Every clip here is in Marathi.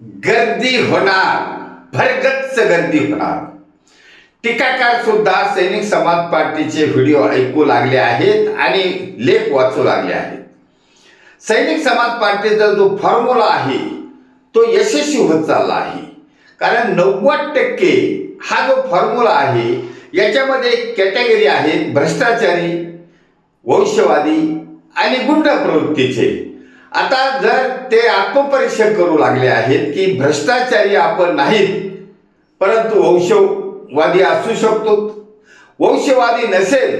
गर्दी होणार, भरगच्च गर्दी होणार. टीकाकार सुद्धा सैनिक समाज पार्टीचे व्हिडिओ ऐकू लागले आहेत आणि लेख वाचू लागले आहेत. सैनिक समाज पार्टीचा जो फॉर्म्युला आहे तो यशस्वी होत चालला आहे. कारण 90% हा जो फॉर्म्युला आहे याच्यामध्ये कॅटेगरी आहेत भ्रष्टाचारी, वंशवादी आणि गुंड प्रवृत्तीचे. आता जर ते आत्मपरीक्षण करू लागले आहेत की भ्रष्टाचारी आपण नाहीत परंतु वंशवादी असू शकतो, वंशवादी नसेल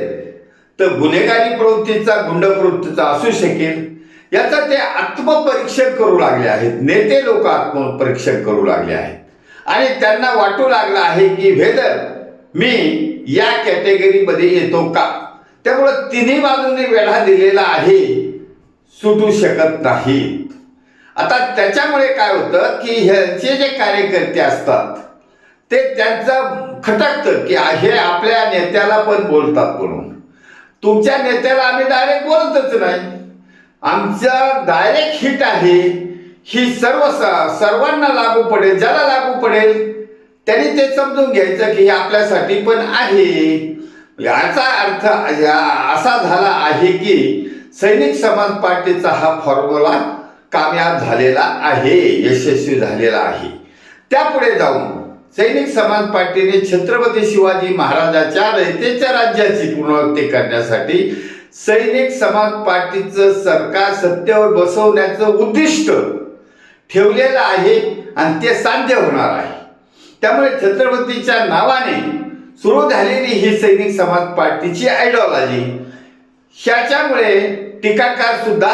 तर गुन्हेगारी प्रवृत्तीचा, गुंड प्रवृत्तीचा असू शकेल, याचं ते आत्मपरीक्षण करू लागले आहेत. नेते लोक आत्मपरीक्षण करू लागले आहेत आणि त्यांना वाटू लागलं आहे की व्हेदर मी या कॅटेगरीमध्ये येतो का. त्यामुळं तिन्ही बाजूने वेढा दिलेला आहे, सुटू शकत नाहीत. आता त्याच्यामुळे काय होतं की ह्यांचे जे कार्यकर्ते असतात ते त्यांचं खटकतं की हे आपल्या नेत्याला पण बोलतात म्हणून. तुमच्या नेत्याला आम्ही डायरेक्ट बोलतच नाही, आमचं डायरेक्ट हिट आहे, ही सर्वांना लागू पडेल, ज्याला लागू पडेल त्यांनी ते समजून घ्यायचं की हे आपल्यासाठी पण आहे. याचा अर्थ असा झाला आहे की सैनिक समाज पार्टीचा हा फॉर्म्युला कामयाब झालेला आहे, यशस्वी झालेला आहे. त्यापुढे जाऊन सैनिक समाज पार्टीने छत्रपती शिवाजी महाराजांच्या रयतेच्या राज्याची पुनरावृत्ती करण्यासाठी सैनिक समाज पार्टीचं सरकार सत्तेवर बसवण्याचं उद्दिष्ट ठेवलेलं आहे आणि ते साध्य होणार आहे. त्यामुळे छत्रपतीच्या नावाने सुरू झालेली ही सैनिक समाज पार्टीची आयडिओलॉजी, ह्याच्यामुळे टीकाकार सुद्धा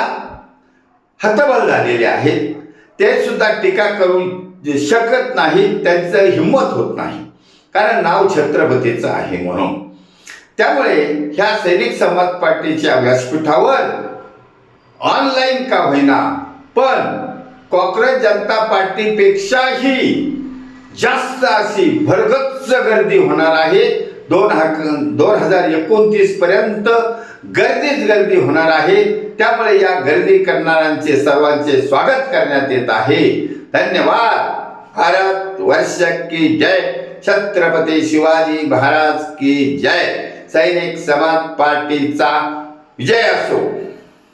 हतबल झालेले आहेत. ते सुद्धा टीका करू शकत नाही, त्यांचं हिंमत होत नाही, कारण नाव छत्रपतीचं आहे म्हणून. त्यामुळे ह्या सैनिक समाज पार्टीच्या व्यासपीठावर ऑनलाईन का होईना पण काँग्रेस जनता पार्टीपेक्षाही जास्त अशी भरगच्च गर्दी होणार आहे. 2029 पर्यंत गर्दी होणार आहे. त्यामुळे या गर्दी करणाऱ्यांचे सर्वांचे स्वागत करण्यात येत आहे. धन्यवाद. भारत वर्ष की जय. छत्रपती शिवाजी महाराज की जय. सैनिक समाज पार्टीचा विजय असो.